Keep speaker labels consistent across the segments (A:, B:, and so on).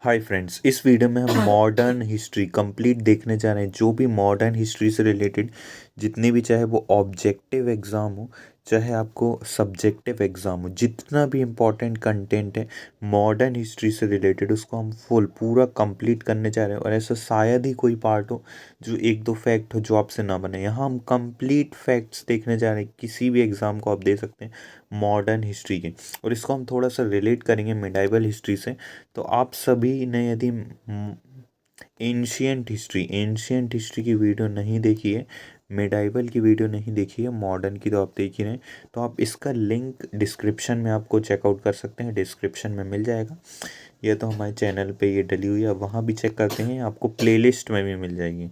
A: Hi friends, इस video में हम मॉडर्न हिस्ट्री कंप्लीट देखने जा रहे हैं। जो भी मॉडर्न हिस्ट्री से रिलेटेड जितने भी, चाहे वो ऑब्जेक्टिव एग्ज़ाम हो चाहे आपको सब्जेक्टिव एग्ज़ाम हो, जितना भी इम्पोर्टेंट कंटेंट है मॉडर्न हिस्ट्री से रिलेटेड उसको हम फुल पूरा कंप्लीट करने जा रहे हैं। और ऐसा शायद ही कोई पार्ट हो जो एक दो फैक्ट हो जो आपसे ना बने। यहाँ हम कंप्लीट फैक्ट्स देखने जा रहे हैं। किसी भी एग्ज़ाम को आप दे सकते हैं मॉडर्न हिस्ट्री के, और इसको हम थोड़ा सा रिलेट करेंगे मिडाइवल हिस्ट्री से। तो आप सभी ने यदि एंशियंट हिस्ट्री की वीडियो नहीं देखी है, मिडाइवल की वीडियो नहीं देखी है, मॉडर्न की तो आप देख ही रहे हैं, तो आप इसका लिंक डिस्क्रिप्शन में आपको चेकआउट कर सकते हैं। डिस्क्रिप्शन में मिल जाएगा। ये तो हमारे चैनल पे ये डली हुई है, आप वहाँ भी चेक करते हैं, आपको प्लेलिस्ट में भी मिल जाएगी।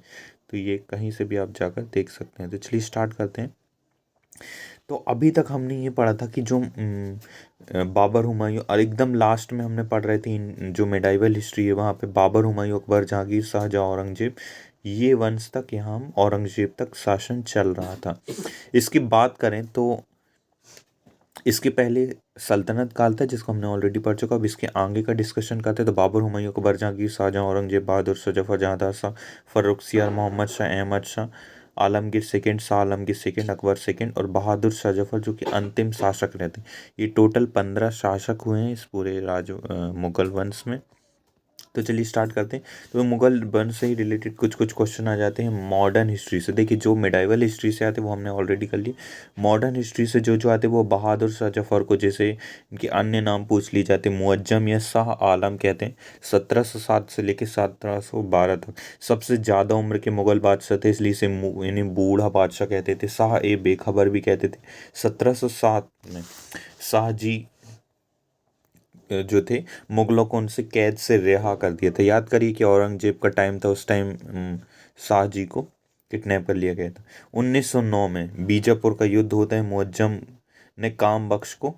A: तो ये कहीं से भी आप जाकर देख सकते हैं। तो चलिए स्टार्ट करते हैं। तो अभी तक हमने ये पढ़ा था कि जो बाबर हुमायूं, और एकदम लास्ट में हमने पढ़ रहे थे जो मेडाइवल हिस्ट्री है वहाँ पे बाबर हुमायूं अकबर जहांगीर शाहजहाँ औरंगजेब, ये वंश तक यहाँ हम औरंगजेब तक शासन चल रहा था। इसकी बात करें तो इसके पहले सल्तनत काल था जिसको हमने ऑलरेडी पढ़ चुका। अब इसके आगे का डिस्कशन करते हैं। तो Babar Humayun Akbar Jahangir Shahjahan Aurangzeb Bahadur Shah Zafar Jahandar Shah Farrukh Siyar Mohammad Shah Ahmad Shah Alamgir second Shah Alamgir second Akbar second और बहादुर शाह जफर जो कि अंतिम शासक रहते हैं। ये टोटल 15 शासक हुए हैं इस पूरे मुगल वंश में। तो चलिए स्टार्ट करते हैं। तो मुगल वंश से ही रिलेटेड कुछ कुछ क्वेश्चन आ जाते हैं मॉडर्न हिस्ट्री से। देखिए, जो मिडाइवल हिस्ट्री से आते हैं वो हमने ऑलरेडी कर लिए। मॉडर्न हिस्ट्री से जो जो आते हैं वो बहादुर शाह जफर को, जैसे इनके अन्य नाम पूछ लिए जाते हैं, मुअज्जम या शाह आलम कहते हैं। 1707 से लेकर 1712 तक सबसे ज़्यादा उम्र के मुगल बादशाह थे, इसलिए इसे इन्हें बूढ़ा बादशाह कहते थे। शाह ए बेखबर भी कहते थे। 1707 में शाहजी जो थे मुगलों को उनसे कैद से रिहा कर दिया था। याद करिए कि औरंगजेब का टाइम था, उस टाइम शाह जी को किडनैप कर लिया गया था। 1909 में बीजापुर का युद्ध होता है, मुअज्जम ने काम बख्श को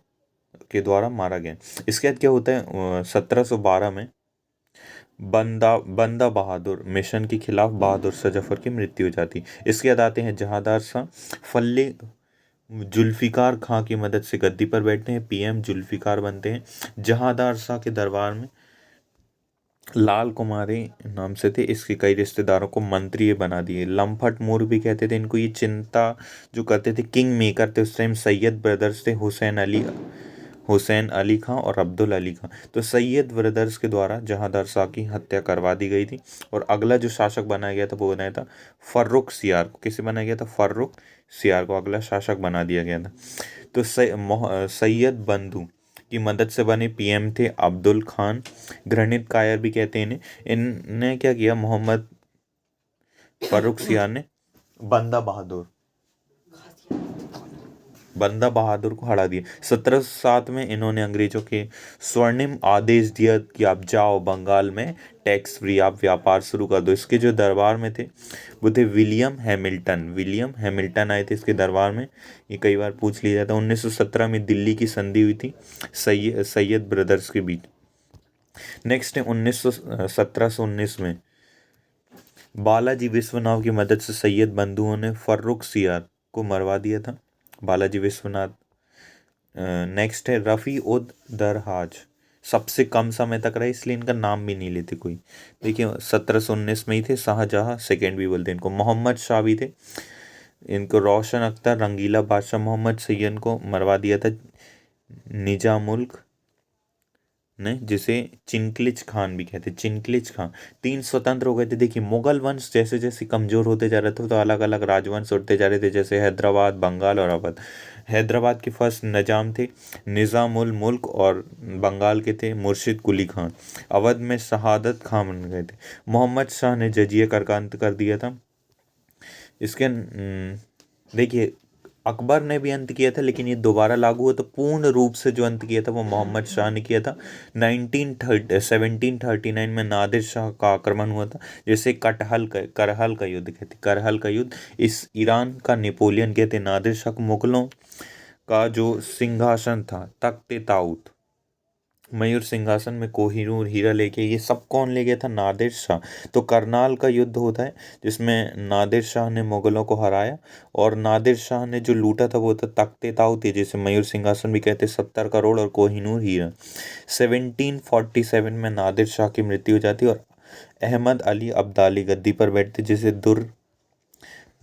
A: के द्वारा मारा गया। इसके बाद क्या होता है, 1712 में बंदा बंदा बहादुर मिशन के खिलाफ बहादुर शाह जफर की मृत्यु हो जाती है। इसके बाद आते हैं जहांदार शाह। फल्ले जुल्फिकार खां की मदद से गद्दी पर बैठते हैं, पीएम जुल्फिकार बनते हैं। जहांदार शाह के दरबार में लाल कुमारी नाम से थे, इसके कई रिश्तेदारों को मंत्री ये बना दिए। लम्फट मूर भी कहते थे इनको। ये चिंता जो करते थे, किंग मेकर थे उस टाइम, सैयद ब्रदर्स थे, हुसैन अली खां और अब्दुल अली खां। तो सैयद ब्रदर्स के द्वारा जहांदार शाह की हत्या करवा दी गई थी। और अगला जो शासक बनाया गया था वो बनाया था फर्रुख सियार को। किसे बनाया गया था? फर्रुख सियार को अगला शासक बना दिया गया था। तो सैयद बंधु की मदद से बने पीएम थे अब्दुल खान। घृणित कायर भी कहते हैं इन्हें। इनने क्या किया, मोहम्मद फर्रुख सियार ने बंदा बहादुर बंदा बहादुर को हरा दिया। 1707 में इन्होंने अंग्रेजों के स्वर्णिम आदेश दिया कि आप जाओ बंगाल में टैक्स फ्री आप व्यापार शुरू कर दो। इसके जो दरबार में थे वो थे विलियम हैमिल्टन आए थे इसके दरबार में। ये कई बार पूछ लिया जाता है। 1917 में दिल्ली की संधि हुई थी सैयद ब्रदर्स के बीच। नेक्स्ट है 1719 में बालाजी विश्वनाथ की मदद से सैयद बंधुओं ने फर्रुख सियार को मरवा दिया था। बालाजी विश्वनाथ। नेक्स्ट है रफ़ी उद दरहाज। सबसे कम समय तक रहे इसलिए इनका नाम भी नहीं लेते कोई। देखिए, 1719 में ही थे। शाहजहाँ सेकेंड भी बोलते हैं इनको। मोहम्मद शाह भी थे इनको। रोशन अख्तर, रंगीला बादशाह मोहम्मद सैयद को मरवा दिया था निजामुल्क ने, जिसे चिनक्लिज खान भी कहते। चिनक्लिज खान। तीन स्वतंत्र हो गए थे। देखिए, मुगल वंश जैसे जैसे कमजोर होते जा रहे थे तो अलग अलग राजवंश उठते जा रहे थे, जैसे हैदराबाद, बंगाल और अवध। हैदराबाद के फर्स्ट निजाम थे निज़ामुल मुल्क, और बंगाल के थे मुर्शिद कुली खान। अवध में शहादत खान बन गए थे। मोहम्मद शाह ने जजिया कर का अंत कर दिया था। इसके देखिए, अकबर ने भी अंत किया था लेकिन ये दोबारा लागू हुआ। तो पूर्ण रूप से जो अंत किया था वो मोहम्मद शाह ने किया था। 1739 में नादिर शाह का आक्रमण हुआ था, जैसे करहल का युद्ध कहते। करहल का युद्ध, इस ईरान का नेपोलियन कहते। नादिर शाह को मुगलों का जो सिंहासन था, तख्त ताऊत मयूर सिंहासन में कोहिनूर हीरा लेके, ये सब कौन ले गया था? नादिर शाह। तो करनाल का युद्ध होता है जिसमें नादिर शाह ने मुगलों को हराया, और नादिर शाह ने जो लूटा था वो था तख्ते ताउते, जिसे मयूर सिंहासन भी कहते हैं, 70 करोड़ और कोहिनूर हीरा। 1747 में नादिर शाह की मृत्यु हो जाती है और अहमद अली अब्दाली गद्दी पर बैठते, जिसे दुर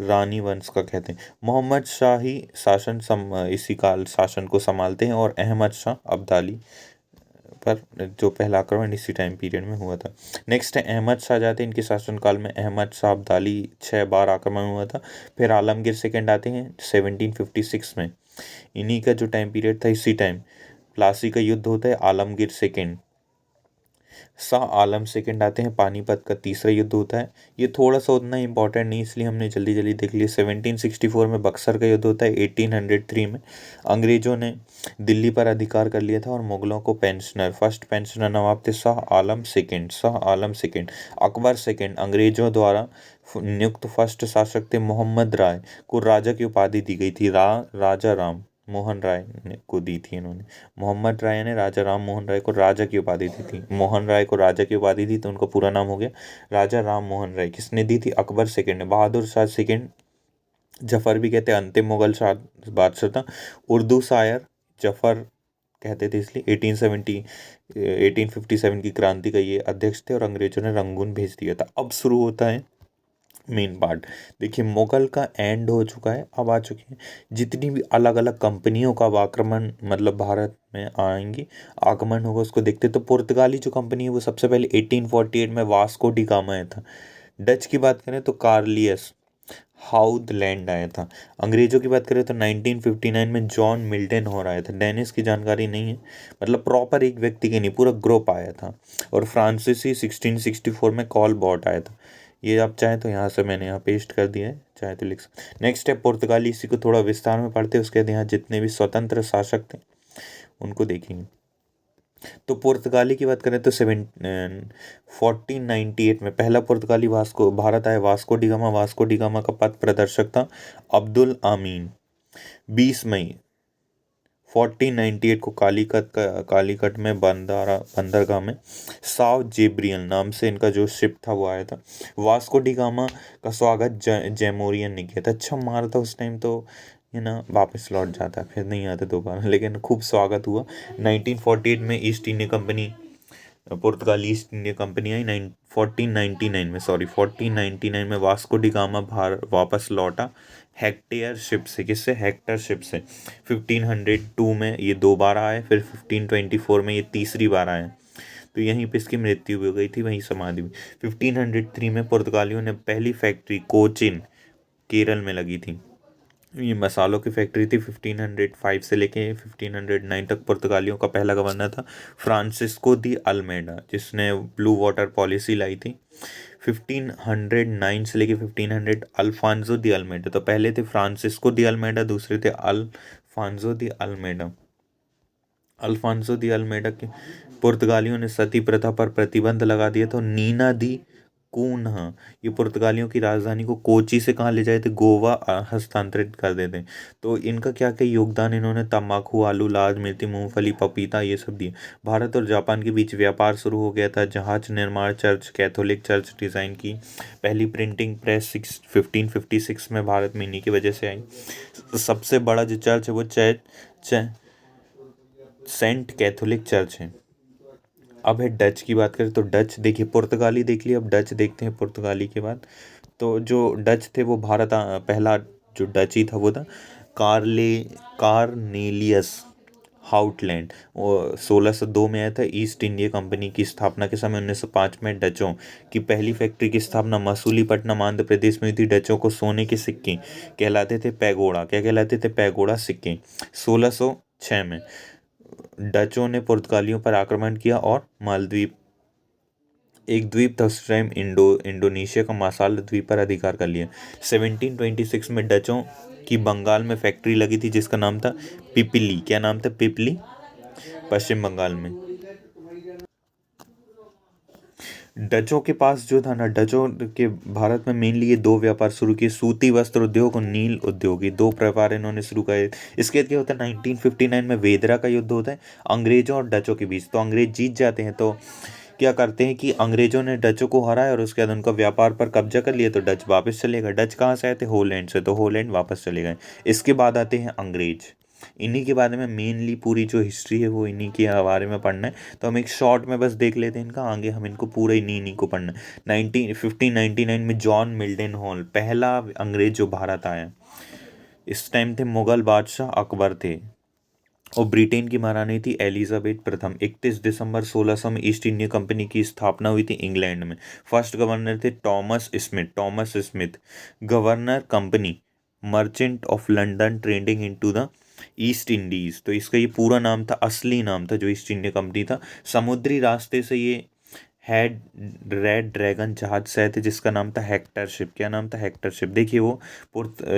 A: रानी वंश का कहते हैं। मोहम्मद शाही इसी काल शासन को संभालते हैं, और अहमद शाह अब्दाली पर जो पहला आक्रमण इसी टाइम पीरियड में हुआ था। नेक्स्ट है अहमद शाह जाते हैं, इनके शासनकाल में अहमद शाह अब्दाली 6 बार आक्रमण हुआ था। फिर आलमगीर सेकंड आते हैं 1756 में, इन्हीं का जो टाइम पीरियड था इसी टाइम प्लासी का युद्ध होता है, आलमगीर सेकंड। शाह आलम सेकंड आते हैं, पानीपत का तीसरा युद्ध होता है। ये थोड़ा सा उतना इंपॉर्टेंट नहीं, इसलिए हमने जल्दी जल्दी देख लिया। 1764 में बक्सर का युद्ध होता है। 1803 में अंग्रेजों ने दिल्ली पर अधिकार कर लिया था और मुगलों को पेंशनर, फर्स्ट पेंशनर नवाब थे Shah Alam second. Shah Alam second. Akbar second अंग्रेजों द्वारा नियुक्त फर्स्ट शासक थे। मोहम्मद राय को राजा की उपाधि दी गई थी। राजा राम मोहन राय ने को दी थी इन्होंने। मोहम्मद राय ने राजा राम मोहन राय को राजा की उपाधि दी थी। मोहन राय को राजा की उपाधि दी तो उनका पूरा नाम हो गया राजा राम मोहन राय। किसने दी थी? अकबर सेकंड ने। बहादुर शाह सेकंड, जफर भी कहते हैं, अंतिम मुगल शाह बादशाह था। उर्दू शायर जफर कहते थे इसलिए। 1857 की क्रांति का ये अध्यक्ष थे और अंग्रेजों ने रंगून भेज दिया था। अब शुरू होता है मेन पार्ट। देखिए मुगल का एंड हो चुका है, अब आ चुकी है जितनी भी अलग अलग कंपनियों का अब आक्रमण मतलब भारत में आएंगी, आगमन होगा, उसको देखते। तो पुर्तगाली जो कंपनी है वो सबसे पहले 1848 में वास्को डी गामा आया था। डच की बात करें तो कार्लियस हाउदलैंड आया था। अंग्रेजों की बात करें तो 1959 में जॉन मिल्टन हो आया था। डेनिस की जानकारी नहीं है, मतलब प्रॉपर एक व्यक्ति के नहीं पूरा ग्रुप आया था। और फ्रांसीसी 1664 में कॉल बॉट आया था। ये आप चाहें तो यहाँ से मैंने यहाँ पेस्ट कर दिया है, चाहे तो लिख सकते। नेक्स्ट है पुर्तगाली, इसी को थोड़ा विस्तार में पढ़ते हैं, उसके बाद यहाँ जितने भी स्वतंत्र शासक थे उनको देखेंगे। तो पुर्तगाली की बात करें तो 1498 में पहला पुर्तगाली वास्को भारत आया, वास्को डिगामा। वास्को डिगामा का पथ प्रदर्शक था अब्दुल आमीन। 20 मई 1498 को कालीकट में बंदरगाह में साव जेब्रियल नाम से इनका जो शिप था वो आया था। वास्को डी गामा का स्वागत जैमोरियन ने किया था। अच्छा मारा था उस टाइम तो ये ना वापस लौट जाता, फिर नहीं आता दोबारा, लेकिन खूब स्वागत हुआ। 1948 में ईस्ट इंडिया कंपनी, पुर्तगाली ईस्ट इंडिया कंपनी आई। 1499 में, सॉरी 1499 में वास्को डी गामा वापस लौटा हेक्टेयर शिप से। किससे? हेक्टर शिप से। 1502 में ये 2 बार आए, फिर 1524 में ये तीसरी बार आए। तो यहीं पे इसकी मृत्यु भी हो गई थी, वहीं समाधि हुई। 1503 में पुर्तगालियों ने पहली फैक्ट्री कोचिन केरल में लगी थी। ये मसालों की फैक्ट्री थी। 1505 से लेके 1509 तक पुर्तगालियों का पहला गवर्नर था फ्रांसिस्को दी अल्मेडा, जिसने ब्लू वाटर पॉलिसी लाई थी। 1509 से लेके 1500 अल्फांसो दी अल्मेडा। तो पहले थे फ्रांसिस्को दी अल्मेडा, दूसरे थे Alfonso de Almeida. Alfonso de Almeida के पुर्तगालियों ने सती प्रथा पर प्रतिबंध लगा दिया था। नीना दी कून्हा ये पुर्तगालियों की राजधानी को कोची से कहाँ ले जाए थे? गोवा हस्तांतरित कर देते। तो इनका क्या क्या योगदान, इन्होंने तंबाकू, आलू, लाल मिर्ची, मूंगफली, पपीता ये सब दिए। भारत और जापान के बीच व्यापार शुरू हो गया था। जहाज निर्माण, चर्च, कैथोलिक चर्च डिज़ाइन की। पहली प्रिंटिंग प्रेस 1556 में भारत में इन्हीं की वजह से आई। सबसे बड़ा जो चर्च है वो सेंट कैथोलिक चर्च है। अब है डच की बात करें तो डच, देखिए पुर्तगाली देख लिया, अब डच देखते हैं पुर्तगाली के बाद। तो जो डच थे वो पहला जो डची था वो था कार्नेलियस हाउटलैंड। वो 1602 में आया था। ईस्ट इंडिया कंपनी की स्थापना के समय 1905 में डचों की पहली फैक्ट्री की स्थापना मसूलीपट्टनम आंध्र प्रदेश में हुई थी। डचों को सोने के सिक्के कहलाते थे पैगोड़ा। क्या कहलाते थे? पैगोड़ा सिक्के। 1606 में डचों ने पुर्तगालियों पर आक्रमण किया और मालदीव एक द्वीप था उस टाइम, इंडोनेशिया का मासाल द्वीप पर अधिकार कर लिया। 1726 में डचों की बंगाल में फैक्ट्री लगी थी जिसका नाम था पिपली। क्या नाम था? पिपली, पश्चिम बंगाल में। डचों के पास जो था ना, डचों के भारत में मेनली ये दो व्यापार शुरू किए, सूती वस्त्र उद्योग और नील उद्योग, ये दो व्यापार इन्होंने शुरू करे। इसके बाद क्या होता है, 1959 में वेदरा का युद्ध होता है अंग्रेजों और डचों के बीच। तो अंग्रेज जीत जाते हैं। तो क्या करते हैं कि अंग्रेजों ने डचों को हराया और उसके बाद उनका व्यापार पर कब्जा कर लिया। तो डच वापस चले गए। डच कहाँ से आए थे, होलैंड से, तो होलैंड वापस चले गए। इसके बाद आते हैं अंग्रेज। इन्हीं के बारे में मेनली पूरी जो हिस्ट्री है वो इन्हीं के बारे में पढ़ना है। तो हम एक शॉर्ट में बस देख लेते हैं इनका, आगे हम इनको पूरा इन्हीं इन्हीं को पढ़ना है। 1599 में जॉन मिल्टन हॉल पहला अंग्रेज जो भारत आया। इस टाइम थे मुगल बादशाह अकबर थे और ब्रिटेन की महारानी थी एलिजाबेथ प्रथम। 31 दिसंबर 1600 में ईस्ट इंडिया कंपनी की स्थापना हुई थी इंग्लैंड में। फर्स्ट गवर्नर थे Thomas Smith. Governor company merchant of London trading into the east Indies. तो इसका ये पूरा नाम था, असली नाम था जो ईस्ट इंडिया कंपनी था। समुद्री रास्ते से ये हैड रेड ड्रैगन जहाज से आए थे जिसका नाम था हेक्टर शिप। क्या नाम था, हेक्टर शिप। देखिए वो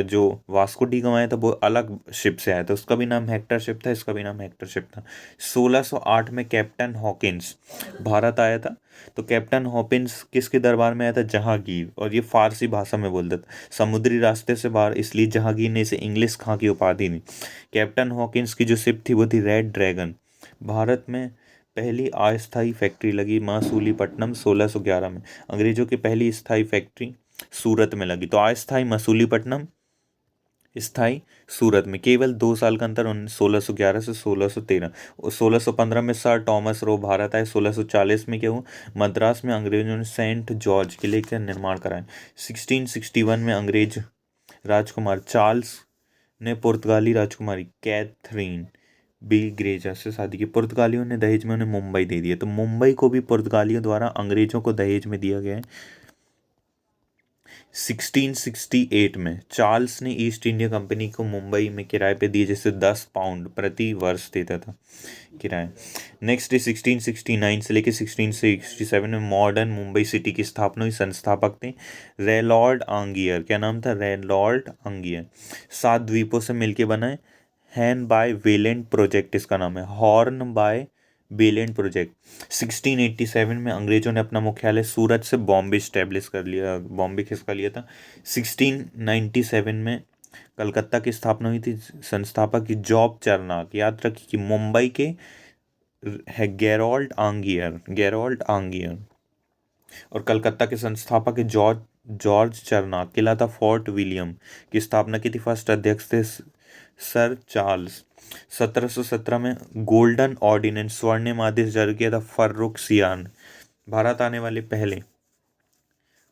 A: जो वास्को डी गामा आया था वो अलग शिप से आया था, उसका भी नाम हेक्टर शिप था, इसका भी नाम हेक्टर शिप था। 1608 में कैप्टन हॉकिंस भारत आया था। तो कैप्टन हॉकिंस किसके दरबार में आया था, जहांगीर, और ये फारसी भाषा में बोलता था। समुद्री रास्ते से बाहर, इसलिए जहांगीर ने इसे इंग्लिश खां की उपाधि दी। कैप्टन हॉकिंस की जो शिप थी वो थी रेड ड्रैगन। भारत में पहली अस्थायी फैक्ट्री लगी मसूलीपट्टनम 1611 में। अंग्रेजों की पहली स्थायी फैक्ट्री सूरत में लगी। तो अस्थायी मसूलीपट्टनम, स्थायी सूरत में। केवल 2 साल का अंतर 1611 से 1613। और 1615 में सर टॉमस रो भारत आए। 1640 में क्या हुआ, मद्रास में अंग्रेजों ने सेंट जॉर्ज किले का निर्माण कराया। 1661 में अंग्रेज राजकुमार चार्ल्स ने पुर्तगाली राजकुमारी कैथरीन बी ग्रेजा से शादी की। पुर्तगालियों ने दहेज में उन्हें मुंबई दे दिया। तो मुंबई को भी पुर्तगालियों द्वारा अंग्रेजों को दहेज में दिया गया है। 1668 में चार्ल्स ने ईस्ट इंडिया कंपनी को मुंबई में किराए पे दिए, जैसे 10 पाउंड प्रति वर्ष देता था किराया। नेक्स्ट 1669 से लेकर 1667 में मॉडर्न मुंबई सिटी की स्थापना हुई। संस्थापक थे रेलॉर्ड आंगियर। क्या नाम था, रेलॉर्ड आंगियर। 7 द्वीपों से मिलके बना है। हैन बाय वेलेंट प्रोजेक्ट इसका नाम है, हॉर्न बाय बेलेंट प्रोजेक्ट। 1687 में अंग्रेजों ने अपना मुख्यालय सूरत से बॉम्बे स्टैब्लिश कर लिया। बॉम्बे किसका लिया था। 1697 में कलकत्ता की स्थापना हुई थी। संस्थापक की जॉब चरनाक। याद रखिए कि मुंबई के है गेरोल्ड आंगियर और कलकत्ता के संस्थापक है जॉर्ज जॉर्ज चरनाक। किला था फोर्ट विलियम की स्थापना की थी। फर्स्ट अध्यक्ष थे सर चार्ल्स। 1717 में गोल्डन ऑर्डिनेंस स्वर्णिम आदेश जारी किया था फर्रुखसियान। भारत आने वाले पहले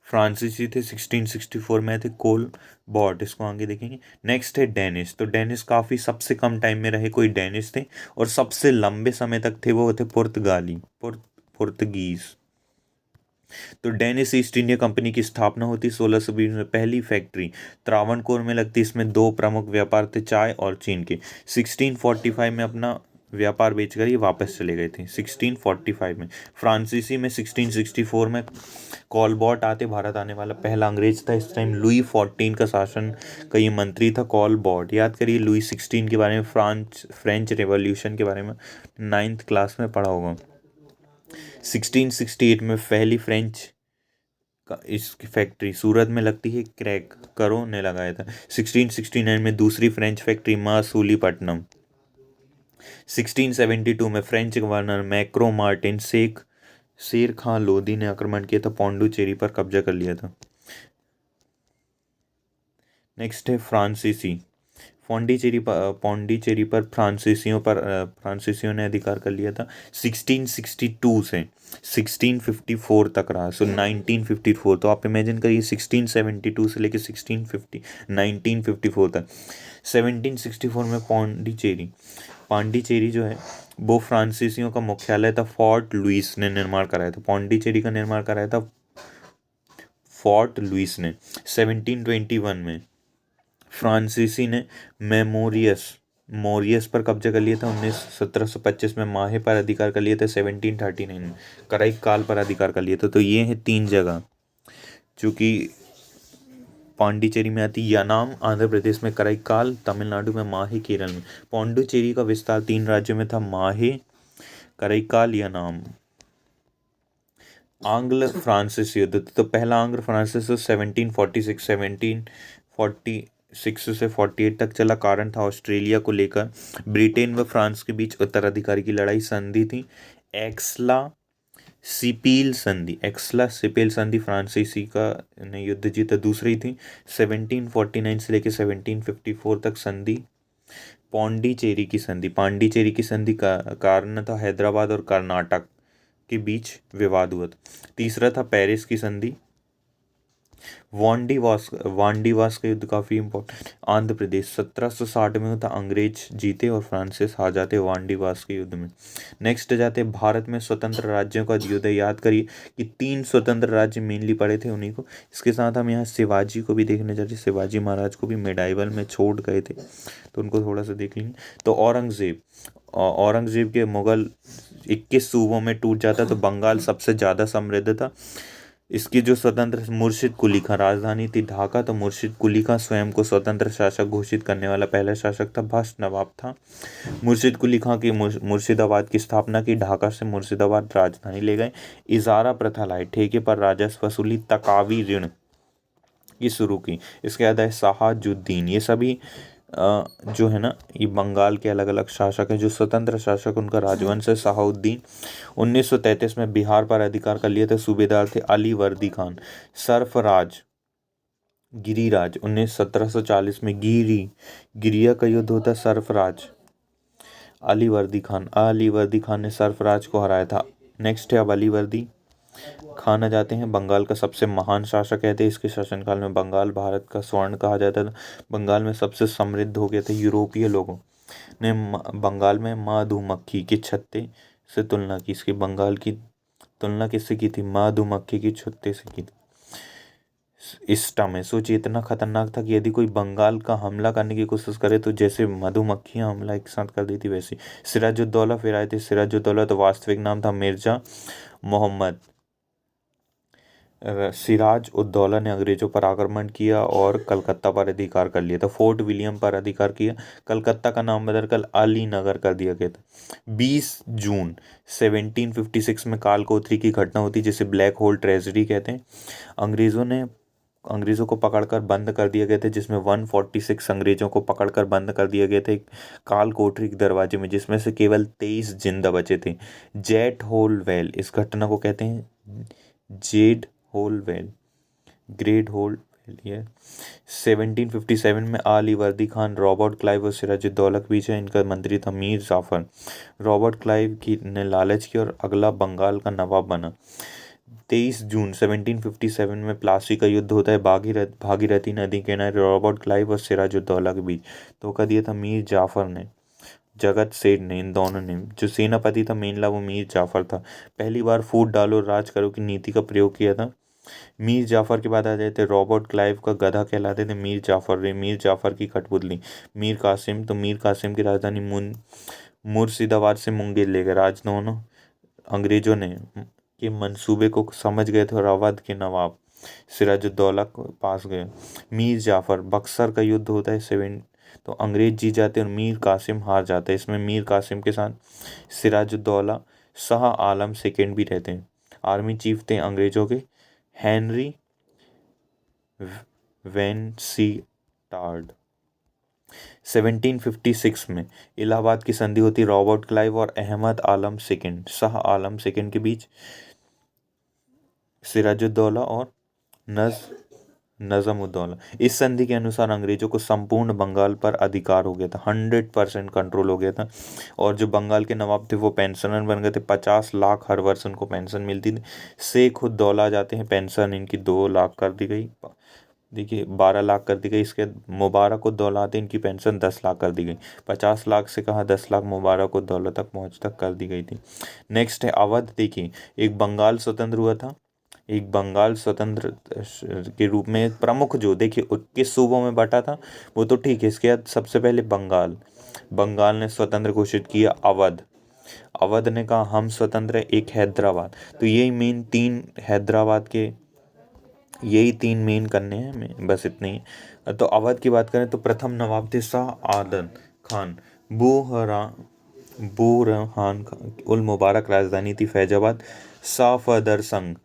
A: फ्रांसीसी थे। 1664 में थे कोल बॉट, इसको आगे देखेंगे। नेक्स्ट है डेनिस। तो डेनिस काफ़ी सबसे कम टाइम में रहे कोई डेनिस थे, और सबसे लंबे समय तक थे वो थे पुर्तगीज। तो डेनिस ईस्ट इंडिया कंपनी की स्थापना होती 1620 में। पहली फैक्ट्री त्रावणकोर में लगती। इसमें दो प्रमुख व्यापार थे, चाय और चीन के। 1645 में अपना व्यापार बेचकर ये वापस चले गए थे। 1645 में फ्रांसीसी में 1664 में कॉलबॉट आते। भारत आने वाला पहला अंग्रेज था। इस टाइम लुई 14 का शासन का ये मंत्री था कॉलबॉट। याद करिए लुई 16 के बारे में, फ्रेंच रेवोल्यूशन के बारे में 9th क्लास में पढ़ा होगा। 1668 में पहली फ्रेंच का इसकी फैक्ट्री सूरत में लगती है, क्रैक करो ने लगाया था। 1669 में दूसरी फ्रेंच फैक्ट्री मसूलीपट्टनम। 1672 में फ्रेंच गवर्नर मैक्रो मार्टिन शेर खां लोधी ने आक्रमण किया था, पौंडुचेरी पर कब्जा कर लिया था। नेक्स्ट है फ्रांसीसी। पौंडीचेरी पर फ्रांसीसियों ने अधिकार कर लिया था। 1662 से 1654 तक रहा। सो 1954, तो आप इमेजिन करिए 1672 से लेकर 1954 तक। 1764 में पांडिचेरी जो है वो फ्रांसीसियों का मुख्यालय था। फोर्ट लुइस ने निर्माण कराया था। पांडिचेरी का निर्माण कराया था फोर्ट लुइस ने। 1721 में फ्रांसीसी ने मोरियस पर कब्जा कर लिया था। 1725 में माहे पर अधिकार कर लिया था। 1739 में कराईकाल पर अधिकार कर लिया था। तो ये है 3 जगह जो कि पांडिचेरी में आती। यानाम आंध्र प्रदेश में, कराईकाल तमिलनाडु में, माहे केरल में। पांडिचेरी का विस्तार 3 राज्यों में था, माहे, कराईकाल, यानाम। आंग्ल फ्रांसिस युद्ध। तो पहला आंग्ल फ्रांसिस 1746 से 48 तक चला। कारण था ऑस्ट्रेलिया को लेकर ब्रिटेन व फ्रांस के बीच उत्तराधिकारी की लड़ाई। संधि थी एक्सला एक्सला सिपिल संधि। फ्रांसीसी का ने युद्ध जीता। दूसरी थी 1749 से लेकर 1754 तक संधि पांडिचेरी की संधि का कारण था हैदराबाद और कर्नाटक के बीच विवाद हुआ था। तीसरा था पेरिस की संधि। वांडीवास का युद्ध काफी इंपॉर्टेंट। आंध्र प्रदेश 1760 में होता, अंग्रेज जीते और फ्रांसिस हार जाते वांडीवास के युद्ध में। नेक्स्ट जाते भारत में स्वतंत्र राज्यों का युद्ध। याद करिए कि 3 स्वतंत्र राज्य मेनली पड़े थे उन्हीं को। इसके साथ हम यहाँ शिवाजी को भी देखने जा रहे। शिवाजी महाराज को भी मेडाइवल में छोड़ गए थे, तो उनको थोड़ा सा देख लेंगे। तो औरंगजेब के मुगल 21 सूबों में टूट जाता, तो बंगाल सबसे ज़्यादा समृद्ध था। इसकी जो स्वतंत्र मुर्शिद कुली खां, राजधानी थी ढाका। तो मुर्शिद कुली खां स्वयं को स्वतंत्र शासक घोषित करने वाला पहला शासक था, भ्रष्ट नवाब था। मुर्शिद कुली खां की मुर्शिदाबाद की स्थापना की। ढाका से मुर्शिदाबाद राजधानी ले गए। इजारा प्रथा लाए, ठेके पर राजस्व वसूली, तकावी ऋण की शुरू की। इसके बाद है शहाजुद्दीन। ये सभी जो है ना, ये बंगाल के अलग अलग शासक हैं। जो स्वतंत्र शासक उनका राजवंश है शहाउद्दीन। 1933 में बिहार पर अधिकार कर लिया था। सूबेदार थे अली वर्दी खान। सरफराज गिरिराज 1740 में गिरिया का युद्ध होता है। सरफराज अली वर्दी खान ने सरफराज को हराया था। नेक्स्ट है अब अली वर्दी खान आ जाते हैं। बंगाल का सबसे महान शासक कहते हैं। इसके शासनकाल में बंगाल भारत का स्वर्ण कहा जाता था। बंगाल में सबसे समृद्ध हो गए थे। यूरोपीय लोगों ने बंगाल में मधुमक्खी के छत्ते से तुलना की। इसकी बंगाल की तुलना किससे की थी? मधुमक्खी की छत्ते से की थी। में सोचिए, इतना खतरनाक था कि यदि कोई बंगाल का हमला करने की कोशिश करे तो जैसे मधुमक्खियां हमला एक साथ कर देती वैसे। सिराजुद्दौला फिर आए थे। सिराजुद्दौला तो वास्तविक नाम था मिर्जा मोहम्मद सिराज उद्दौला ने अंग्रेजों पर आक्रमण किया और कलकत्ता पर अधिकार कर लिया था। फोर्ट विलियम पर अधिकार किया। कलकत्ता का नाम बदलकर अली नगर कर दिया गया था। 20 जून 1756 में कालकोठरी की घटना होती, जिसे ब्लैक होल ट्रेजेडी कहते हैं। अंग्रेजों को पकड़कर बंद कर दिए गए थे, जिसमें 146 अंग्रेजों को पकड़कर बंद कर दिए गए थे काल कोठरी के दरवाजे में, जिसमें से केवल 23 जिंदा बचे थे। जेट होल वेल, इस घटना को कहते हैं Z Holwell, great Holwell. ये 1757 में अली वर्दी खान, रॉबर्ट क्लाइव और सिराजुद्दौला के बीच है। इनका मंत्री था मीर जाफर। रॉबर्ट क्लाइव की ने लालच की और अगला बंगाल का नवाब बना। 23 जून 1757 में प्लासी का युद्ध होता है भागीरथी नदी के किनारे रॉबर्ट क्लाइव और सिराजुद्दौला के बीच। धोखा दिया था मीर जाफर ने, जगत सेठ ने, इन दोनों ने। जो सेनापति था मेनला वो मीर जाफर था। पहली बार फूट डालो राज करो की नीति का प्रयोग किया था। मीर जाफर के बाद आ जाते रॉबर्ट क्लाइव का गधा कहलाते थे मीर जाफर की कठपुतली मीर कासिम। तो मीर कासिम की राजधानी मुर्शिदाबाद से मुंगेर ले गए। राज दोनों अंग्रेजों ने के मंसूबे को समझ गए थे और अवध के नवाब सिराजुद्दौला को पास गए। मीर जाफर बक्सर का युद्ध होता है 7, तो अंग्रेज जीत जाते हैं और मीर कासिम हार जाते हैं। इसमें मीर कासिम के साथ सिराजुद्दौला शाह आलम सेकेंड भी रहते हैं। आर्मी चीफ थे अंग्रेजों के हेनरी वेनसीटार्ड। 1756 में इलाहाबाद की संधि होती रॉबर्ट क्लाइव और अहमद आलम सेकेंड शाह आलम सेकेंड के बीच। सिराजुद्दौला और नजमुद्दौला। इस संधि के अनुसार अंग्रेजों को संपूर्ण बंगाल पर अधिकार हो गया था। 100% कंट्रोल हो गया था। और जो बंगाल के नवाब थे वो पेंशनर बन गए थे। 50 लाख हर वर्ष उनको पेंशन मिलती थी। शेख उद्दौला जाते हैं, पेंशन इनकी 2 लाख कर दी गई। देखिए 12 लाख कर दी गई। इसके मुबारक उद्दौला आते इनकी पेंशन 10 लाख कर दी गई। 50 लाख से कहा 10 लाख मुबारक उद्दौला तक पहुँच तक कर दी गई थी। नेक्स्ट है अवध। देखिए एक बंगाल स्वतंत्र हुआ था। एक बंगाल स्वतंत्र के रूप में प्रमुख जो देखिए किस सूबों में बटा था वो तो ठीक है। इसके बाद सबसे पहले बंगाल ने स्वतंत्र घोषित किया अवध ने कहा हम स्वतंत्र है। एक हैदराबाद। तो यही तीन मेन करने हैं, बस इतने ही। तो अवध की बात करें तो प्रथम नवाब थे शाह आदम खान। बुरहान खान उल मुबारक राजधानी थी फैजाबाद। सफदरजंग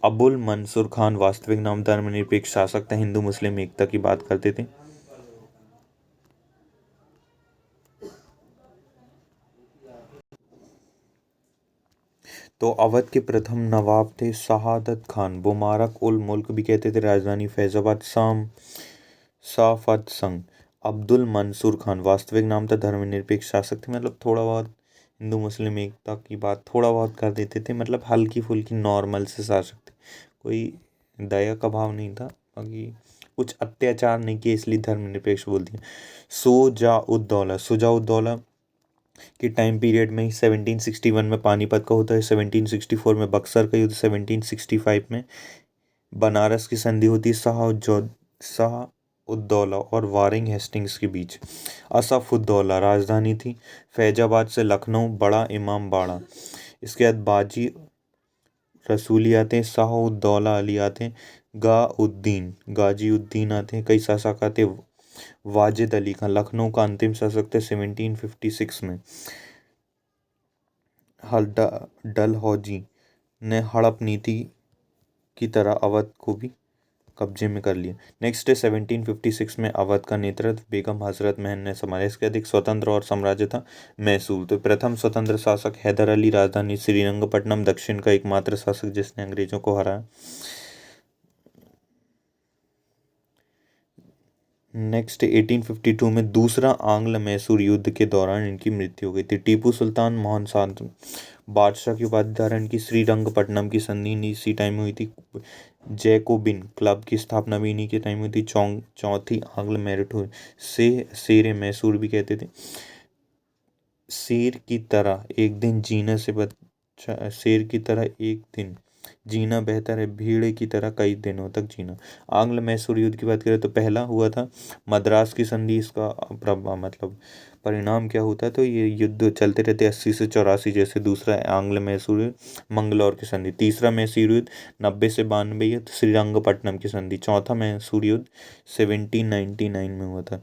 A: अबुल मंसूर खान वास्तविक नाम धर्मनिरपेक्ष शासक थे, हिंदू मुस्लिम एकता की बात करते थे। तो अवध के प्रथम नवाब थे शहादत खान, बुमारक उल मुल्क भी कहते थे, राजधानी फैजाबाद, शाम साफत संग। अब्दुल मंसूर खान वास्तविक नाम था धर्मनिरपेक्ष शासक थे, मतलब थोड़ा बहुत हिंदू मुस्लिम एकता की बात थोड़ा बहुत कर देते थे, मतलब हल्की फुल्की नॉर्मल से शासक थे, कोई दया का भाव नहीं था, बाकी कुछ अत्याचार नहीं किए इसलिए धर्मनिरपेक्ष बोल दिया। सुजाउद्दौला के टाइम पीरियड में ही 1761 में पानीपत का होता है, 1764 में बक्सर का युद्ध, 1765 में बनारस की संधि होती है शाहउद्दौला और वारिंग हेस्टिंग्स के बीच। असफउद्दौला राजधानी थी फैजाबाद से लखनऊ, बड़ा इमाम बाड़ा। इसके बाद बाजी रसूली आते हैं, शाहउद्दौला अली आते हैं, गाजीउद्दीन आते हैं, कई शासक आते हैं। वाजिद अली खान लखनऊ का अंतिम शासक थे 1756 में। डलहौजी ने हड़प नीति की तरह अवध को भी कब्जे में कर लिया। नेक्स्ट है 1756 में अवध का नेतृत्व बेगम हजरत महल ने संभाला। इसके अधिक स्वतंत्र और साम्राज्य था मैसूर। तो प्रथम स्वतंत्र शासक हैदर अली, राजधानी श्रीरंगपट्टनम, दक्षिण का एकमात्र शासक जिसने अंग्रेजों को हराया। नेक्स्ट 1852 में दूसरा आंग्ल मैसूर युद्ध के दौरान इनकी मृत्यु हो गई थी। टीपू सुल्तान मोहन शांत बादशाह की उपाधि धारण की। श्रीरंगपट्टनम की संधि इसी टाइम हुई थी। जैकोबिन क्लब की स्थापना भी इन्हीं के टाइम हुई थी। चौथी आंग्ल मैरिटो से शेर मैसूर भी कहते थे। शेर की तरह एक दिन जीने से बच्चा, शेर की तरह एक दिन जीना बेहतर है भीड़ की तरह कई दिनों तक जीना। आंग्ल मैसूर युद्ध की बात करें तो पहला हुआ था मद्रास की संधि। इसका मतलब परिणाम क्या होता है, तो ये युद्ध चलते रहते 80 से 84 जैसे। दूसरा आंग्ल मैसूर युद्ध, मंगलौर की संधि। तीसरा मैसूर युद्ध 90 से 92 युद्ध, श्रीरंगपट्टनम की संधि। चौथा मैसूर युद्ध 1799 में हुआ था।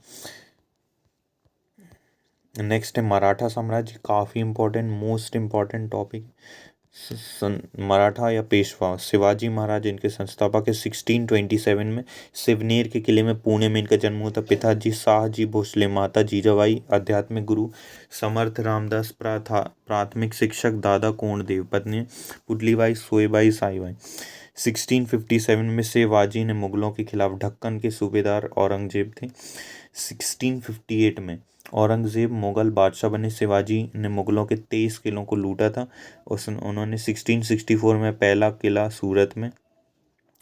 A: नेक्स्ट है मराठा साम्राज्य, काफ़ी important, most important topic. Maratha या पेशवा शिवाजी महाराज इनके संस्थापक है। 1627 में सिवनेर के किले में, पुणे में इनका जन्म हुआ था। पिताजी शाहजी भोसले, माता जीजाबाई आध्यात्मिक गुरु समर्थ रामदास प्राथमिक शिक्षक दादा कोंडदेव, पत्नी पुतलीबाई सोएबाई साईबाई। 1657 में शिवाजी ने मुगलों के खिलाफ ढक्कन के सूबेदार औरंगजेब थे। 1658 में औरंगजेब मुगल बादशाह बने। शिवाजी ने मुगलों के 23 किलों को लूटा था। उन्होंने 1664 में पहला किला सूरत में।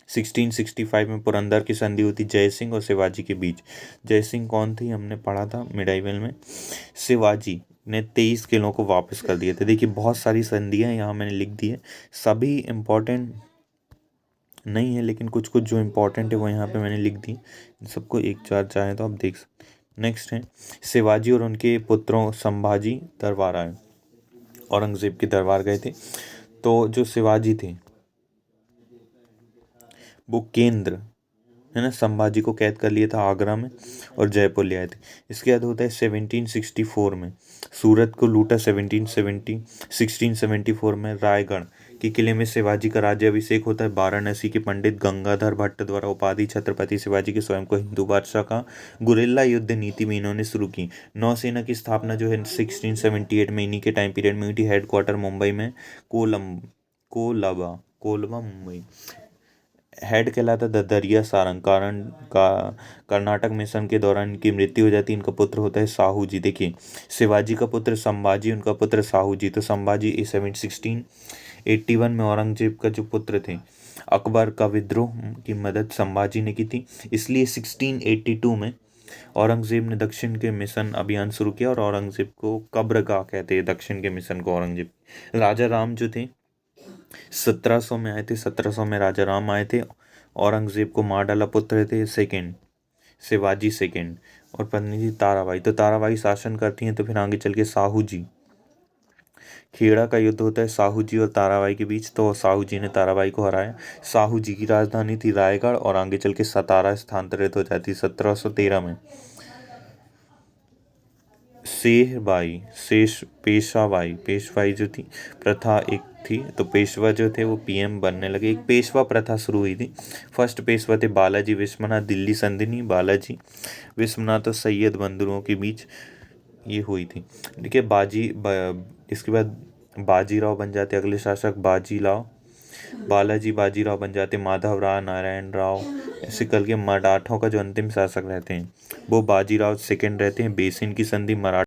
A: 1665 में पुरंदर की संधि होती जय सिंह और शिवाजी के बीच। जय सिंह कौन थी, हमने पढ़ा था मिडाइवल में। शिवाजी ने 23 किलों को वापस कर दिए थे। देखिए बहुत सारी संधियाँ यहाँ मैंने लिख दी है, सभी इम्पोर्टेंट नहीं है लेकिन कुछ कुछ जो इम्पोर्टेंट है वो यहाँ पे मैंने लिख दी। इन सबको एक चार चाहे तो आप देख सकते। नेक्स्ट है शिवाजी और उनके पुत्रों संभाजी दरबार आए, औरंगजेब के दरबार गए थे। तो जो शिवाजी थे वो केंद्र है ना, संभाजी को कैद कर लिया था आगरा में और जयपुर ले आए थे। इसके बाद होता है 1764 में सूरत को लूटा। 1674 में रायगढ़ के किले में शिवाजी का राज्याभिषेक होता है। वाराणसी के पंडित गंगाधर भट्ट द्वारा उपाधि छत्रपति शिवाजी के स्वयं को हिंदू बादशाह का गुरिल्ला युद्ध नीति में इन्होंने शुरू की। नौसेना की स्थापना जो है 1678 में इन्हीं के टाइम पीरियड में हुई थी। हेडक्वार्टर मुंबई में कोलबा मुंबई। हेड कहलाता दरिया सारंग। कर्नाटक मिशन के दौरान इनकी मृत्यु हो जाती है। इनका पुत्र होता है साहू जी। देखिए शिवाजी का पुत्र संभाजी, उनका पुत्र साहू जी। तो संभाजी 1681 में औरंगजेब का जो पुत्र थे, अकबर का विद्रोह की मदद संभाजी ने की थी। इसलिए 1682 में औरंगजेब ने दक्षिण के मिशन अभियान शुरू किया और औरंगजेब को कब्रगाह कहते हैं दक्षिण के मिशन को। औरंगजेब राजा राम जो थे 1700 में आए थे। 1700 में राजा राम आए थे, औरंगजेब को मार डाला। पुत्र थे सेकंड शिवाजी सेकंड और पत्नी थी ताराबाई। तो ताराबाई शासन करती हैं, तो फिर आगे चल के साहू जी, खेड़ा का युद्ध होता है साहू जी और ताराबाई के बीच। तो साहू जी ने ताराबाई को हराया। साहू जी की राजधानी थी रायगढ़ और आगे चल के सतारा स्थानांतरित हो जाती 1713 में। शेरबाई पेशवाई जो थी प्रथा एक थी, तो पेशवा जो थे वो पीएम बनने लगे। एक पेशवा प्रथा शुरू हुई थी। फर्स्ट पेशवा थे बालाजी विश्वनाथ, दिल्ली संधिनी बालाजी विश्वनाथ और सैयद बंधुओं के बीच ये हुई थी। देखिए इसके बाद बाजीराव बन जाते अगले शासक, बाजीराव बन जाते माधव राव नारायण राव, ऐसे करके मराठों का जो अंतिम शासक रहते हैं वो बाजीराव सेकंड रहते हैं। बेसिन की संधि मराठा